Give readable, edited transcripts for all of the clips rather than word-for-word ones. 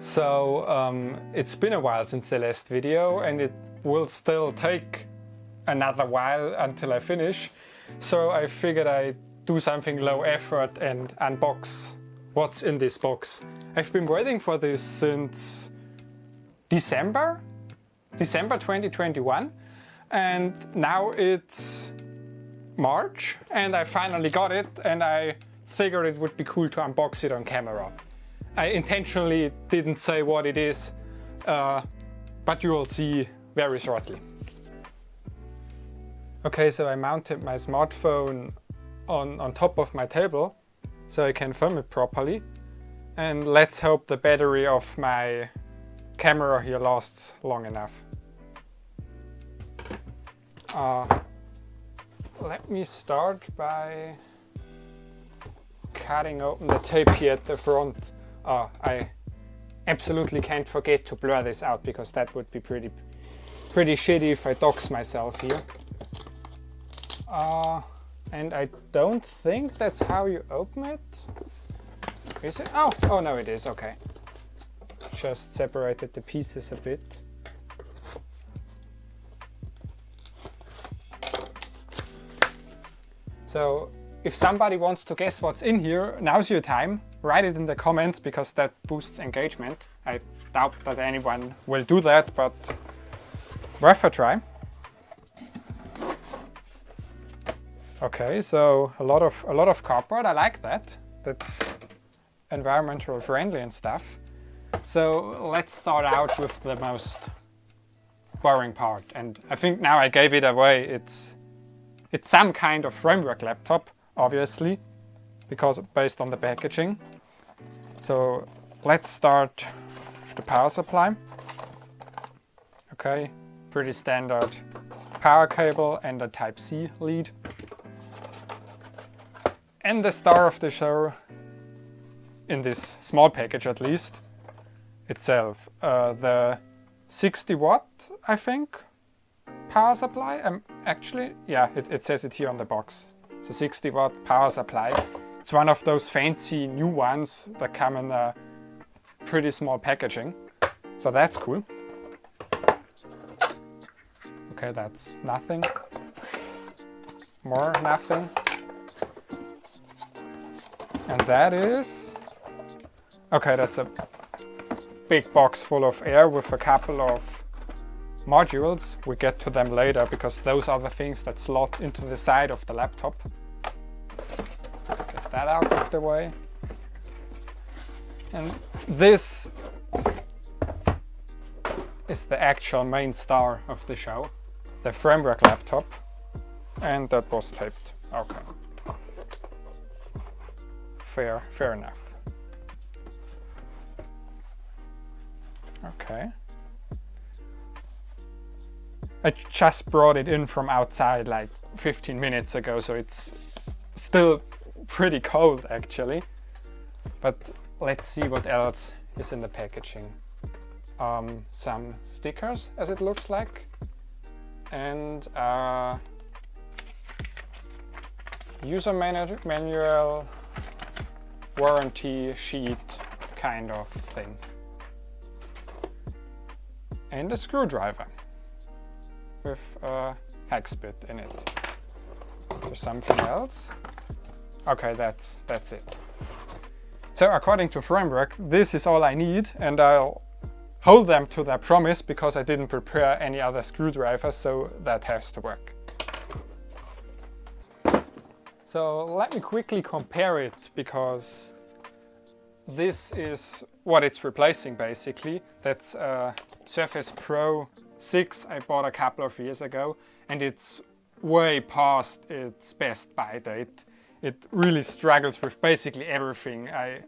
So it's been a while since the last video, and it will still take another while until I finish. So I figured I'd do something low effort and unbox what's in this box. I've been waiting for this since December 2021, and now it's March and I finally got it, and I figured it would be cool to unbox it on camera. I intentionally didn't say what it is, but you will see very shortly. Okay, so I mounted my smartphone on top of my table so I can film it properly, and let's hope the battery of my camera here lasts long enough. Let me start by cutting open the tape here at the front. I absolutely can't forget to blur this out, because that would be pretty shitty if I dox myself here. And I don't think that's how you open it. Is it? Oh no, it is. Okay. Just separated the pieces a bit. So if somebody wants to guess what's in here, now's your time. Write it in the comments, because that boosts engagement. I doubt that anyone will do that, but worth a try. Okay, so a lot of cardboard. I like that. That's environmental friendly and stuff. So let's start out with the most boring part, and I think now I gave it away. It's some kind of framework laptop, obviously, because based on the packaging. So let's start with the power supply. Okay, pretty standard power cable and a Type-C lead. And the star of the show, in this small package at least, itself, the 60 watt, I think, power supply. Actually, yeah, it says it here on the box. It's a 60 watt power supply. It's one of those fancy new ones that come in a pretty small packaging. So that's cool. Okay, that's nothing. More nothing. And that is... okay, that's a big box full of air with a couple of modules. We get to them later, because those are the things that slot into the side of the laptop. Get that out of the way. And this is the actual main star of the show, the framework laptop. And that was taped. Okay. Fair enough. Okay. I just brought it in from outside like 15 minutes ago, so it's still pretty cold actually. But let's see what else is in the packaging. Some stickers, as it looks like, and user manual, warranty sheet kind of thing, and a screwdriver with a hex bit in it. Is there something else? Okay, that's it. So according to Framework, this is all I need, and I'll hold them to their promise, because I didn't prepare any other screwdrivers, so that has to work. So let me quickly compare it, because this is what it's replacing basically. That's a Surface Pro 6 I bought a couple of years ago, and it's way past its best buy date. It really struggles with basically everything. I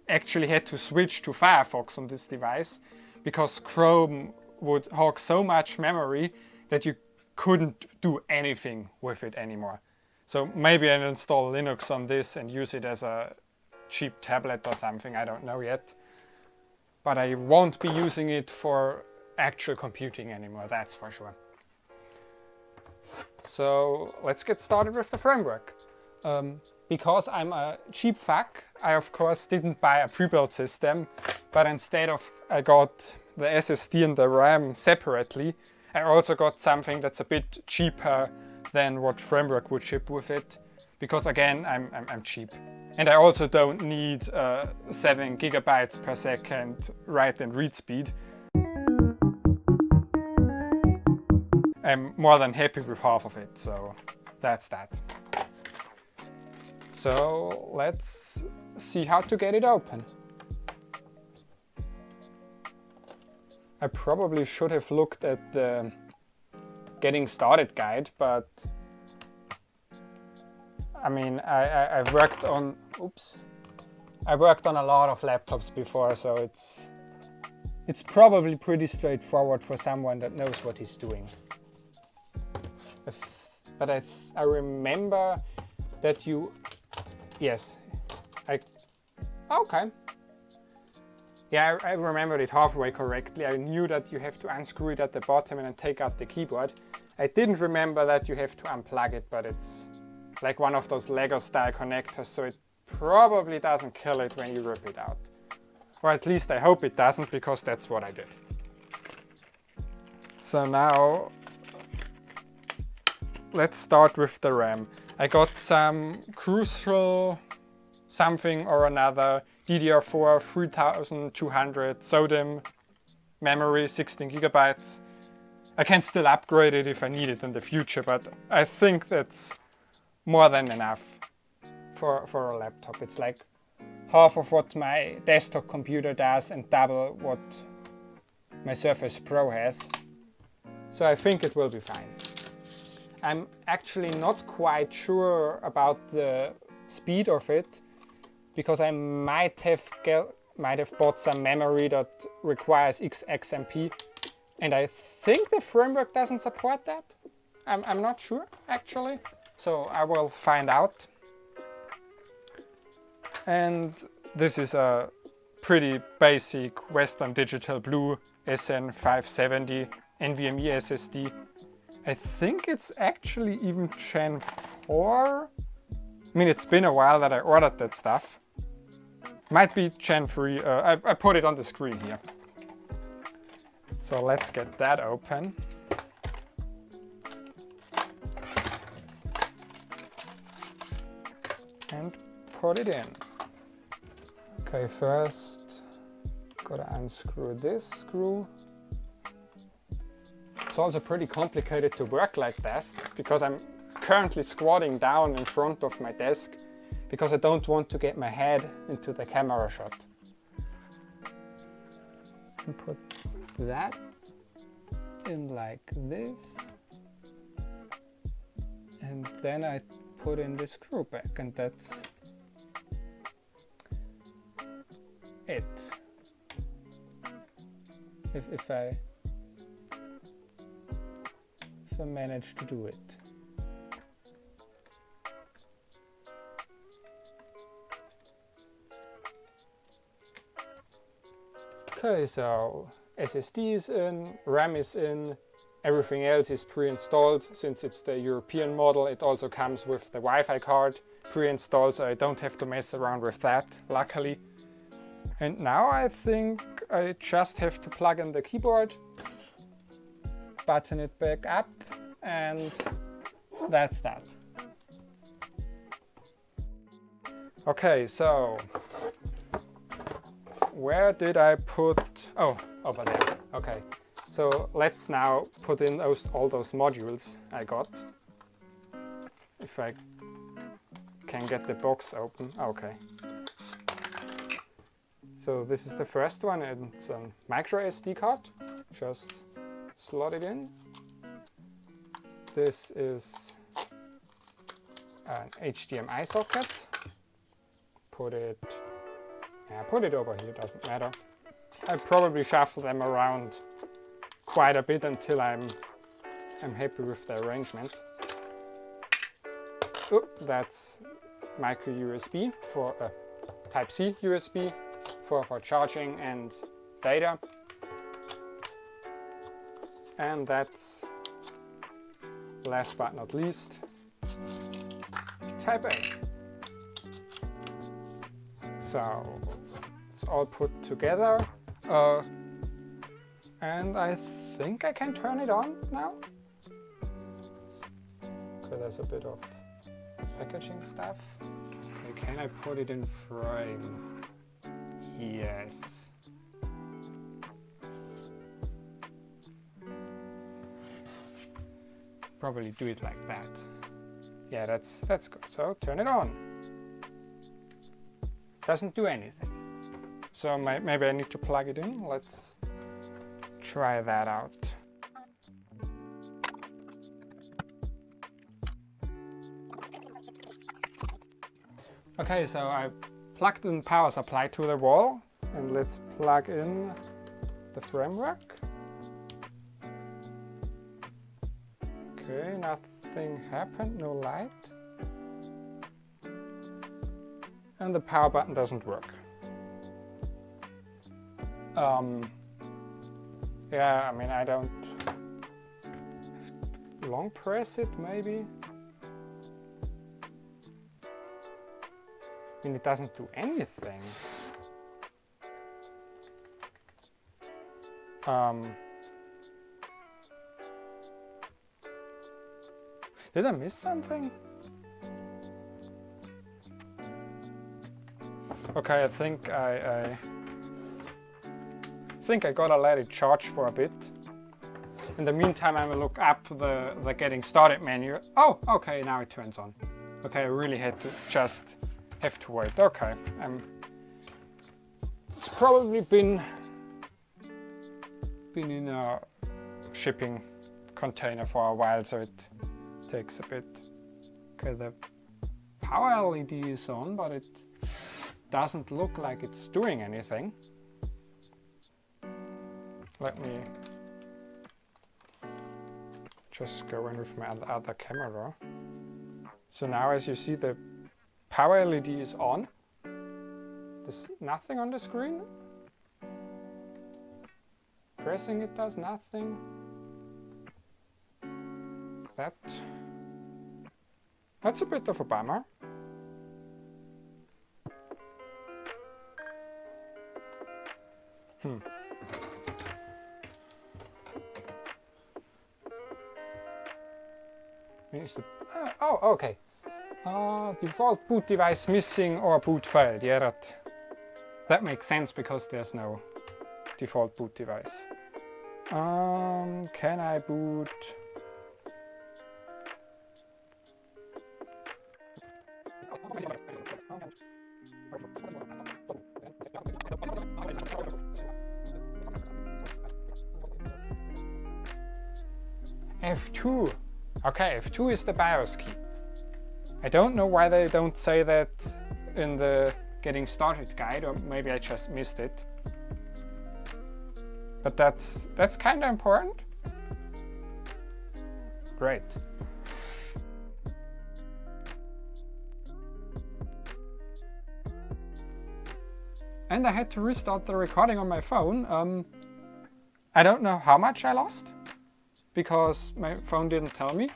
actually had to switch to Firefox on this device, because Chrome would hog so much memory that you couldn't do anything with it anymore. So maybe I'll install Linux on this and use it as a cheap tablet or something, I don't know yet. But I won't be using it for actual computing anymore, that's for sure. So let's get started with the framework. Because I'm a cheap fuck, I of course didn't buy a pre-built system, but instead of I got the SSD and the RAM separately, I also got something that's a bit cheaper than what Framework would ship with it, because again, I'm cheap. And I also don't need 7 gigabytes per second write and read speed. I'm more than happy with half of it, so that's that. So let's see how to get it open. I probably should have looked at the getting started guide, but I mean, I've worked on, I worked on a lot of laptops before, so it's probably pretty straightforward for someone that knows what he's doing. But I remember that you, yes, okay. Yeah, I remembered it halfway correctly. I knew that you have to unscrew it at the bottom and then take out the keyboard. I didn't remember that you have to unplug it, but it's like one of those Lego style connectors, so it probably doesn't kill it when you rip it out. Or at least I hope it doesn't, because that's what I did. So now let's start with the RAM. I got some Crucial something or another DDR4 3200 SODIMM memory, 16 gigabytes. I can still upgrade it if I need it in the future, but I think that's more than enough for a laptop. It's like half of what my desktop computer does and double what my Surface Pro has. So I think it will be fine. I'm actually not quite sure about the speed of it, because I might have bought some memory that requires XMP, and I think the framework doesn't support that. I'm not sure actually, so I will find out. And this is a pretty basic Western Digital Blue SN570 NVMe SSD. I think it's actually even Gen 4. I mean, it's been a while that I ordered that stuff. Might be Gen 3. I put it on the screen here. So let's get that open. And put it in. Okay, first gotta unscrew this screw. It's also pretty complicated to work like this, because I'm currently squatting down in front of my desk, because I don't want to get my head into the camera shot. And put that in like this. And then I put in the screw back, and that's it. If I manage to do it. Okay, so SSD is in, RAM is in, everything else is pre-installed. Since it's the European model, it also comes with the Wi-Fi card pre-installed, so I don't have to mess around with that, luckily. And now I think I just have to plug in the keyboard, button it back up, and that's that. Okay, so where did I put, oh, over there. Okay, so let's now put in all those modules I got. If I can get the box open. Okay. So this is the first one, and it's a micro SD card. Just slot it in. This is an HDMI socket. Put it over here, doesn't matter. I probably shuffle them around quite a bit until I'm happy with the arrangement. Oh, that's micro USB for Type-C USB for charging and data. And that's, last but not least, Type-A. So It's all put together. And I think I can turn it on now. Okay, there's a bit of packaging stuff. Okay, can I put it in frame? Yes. Probably do it like that. Yeah, that's good. So turn it on. Doesn't do anything. So maybe I need to plug it in. Let's try that out. Okay, so I plugged in power supply to the wall, and let's plug in the framework. Okay, nothing happened, no light. And the power button doesn't work. Yeah, I mean, I don't have to long press it, maybe. I mean, it doesn't do anything. Did I miss something? Okay, I think I gotta let it charge for a bit. In the meantime, I will look up the getting started menu. Oh, okay, now it turns on. Okay, I really have to wait. Okay, it's probably been in a shipping container for a while, so it takes a bit. Okay, the power LED is on, but it doesn't look like it's doing anything. Let me just go in with my other camera. So now, as you see, the power LED is on. There's nothing on the screen. Pressing it does nothing. That's a bit of a bummer. Oh, okay. Default boot device missing or boot failed. Yeah, that makes sense because there's no default boot device. Can I boot? F2. Okay, F2 is the BIOS key. I don't know why they don't say that in the getting started guide, or maybe I just missed it. But that's kind of important. Great. And I had to restart the recording on my phone. I don't know how much I lost, because my phone didn't tell me.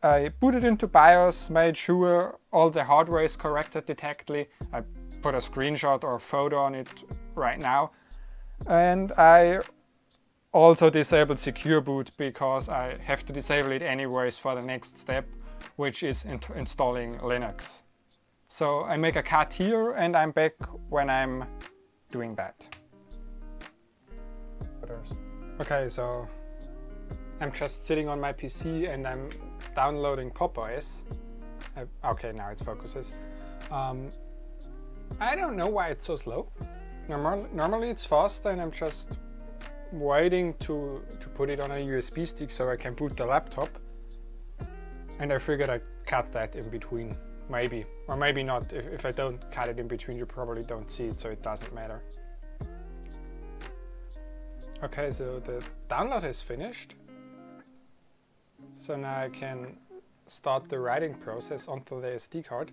I booted into BIOS, made sure all the hardware is corrected detectly. I put a screenshot or a photo on it right now. And I also disabled Secure Boot because I have to disable it anyways for the next step, which is installing Linux. So I make a cut here and I'm back when I'm doing that. Okay, so I'm just sitting on my PC and I'm downloading Pop OS. Okay, now it focuses. I don't know why it's so slow. Normally it's fast, and I'm just waiting to put it on a USB stick so I can boot the laptop. And I figured I'd cut that in between, maybe. Or maybe not. If I don't cut it in between, you probably don't see it, so it doesn't matter. Okay, so the download is finished. So now I can start the writing process onto the SD card.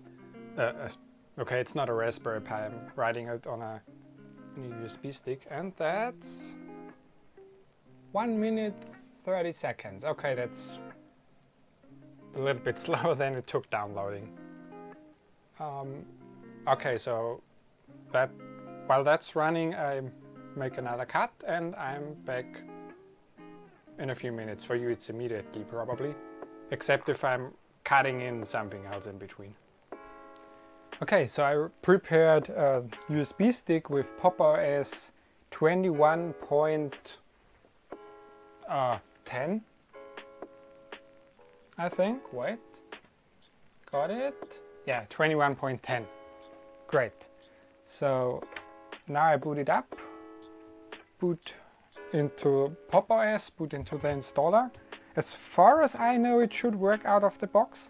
Okay, it's not a Raspberry Pi, I'm writing it on a USB stick, and that's 1 minute 30 seconds. Okay, that's a little bit slower than it took downloading. Okay, so that while that's running, I make another cut and I'm back in a few minutes. For you it's immediately probably, except if I'm cutting in something else in between. Okay, so I prepared a USB stick with PopOS 21.10, I think. Wait, got it? Yeah, 21.10. Great. So now I boot it up, boot into PopOS, boot into the installer. As far as I know, it should work out of the box,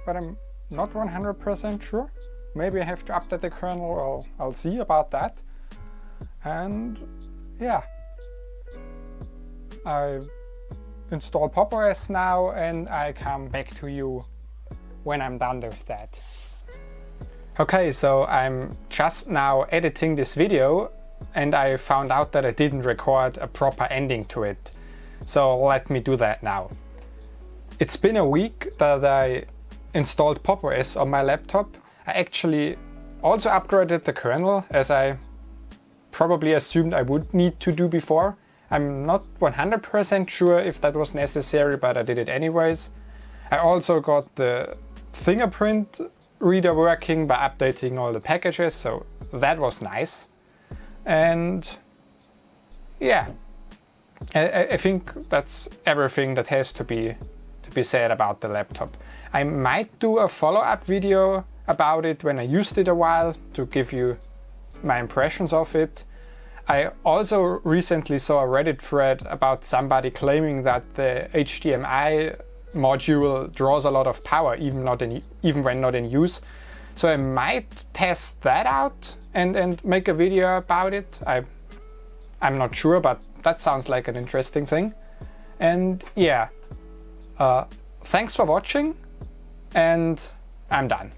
but I'm not 100% sure. Maybe I have to update the kernel, or I'll see about that. And yeah, I install PopOS now and I come back to you when I'm done with that. Okay, so I'm just now editing this video and I found out that I didn't record a proper ending to it. So let me do that now. It's been a week that I installed PopOS on my laptop. I actually also upgraded the kernel, as I probably assumed I would need to do before. I'm not 100% sure if that was necessary, but I did it anyways. I also got the fingerprint reader working by updating all the packages, so that was nice. And yeah, I think that's everything that has to be said about the laptop. I might do a follow-up video about it when I used it a while to give you my impressions of it. I also recently saw a Reddit thread about somebody claiming that the HDMI module draws a lot of power even when not in use. So I might test that out and make a video about it. I'm not sure, but that sounds like an interesting thing. And yeah, thanks for watching, and I'm done.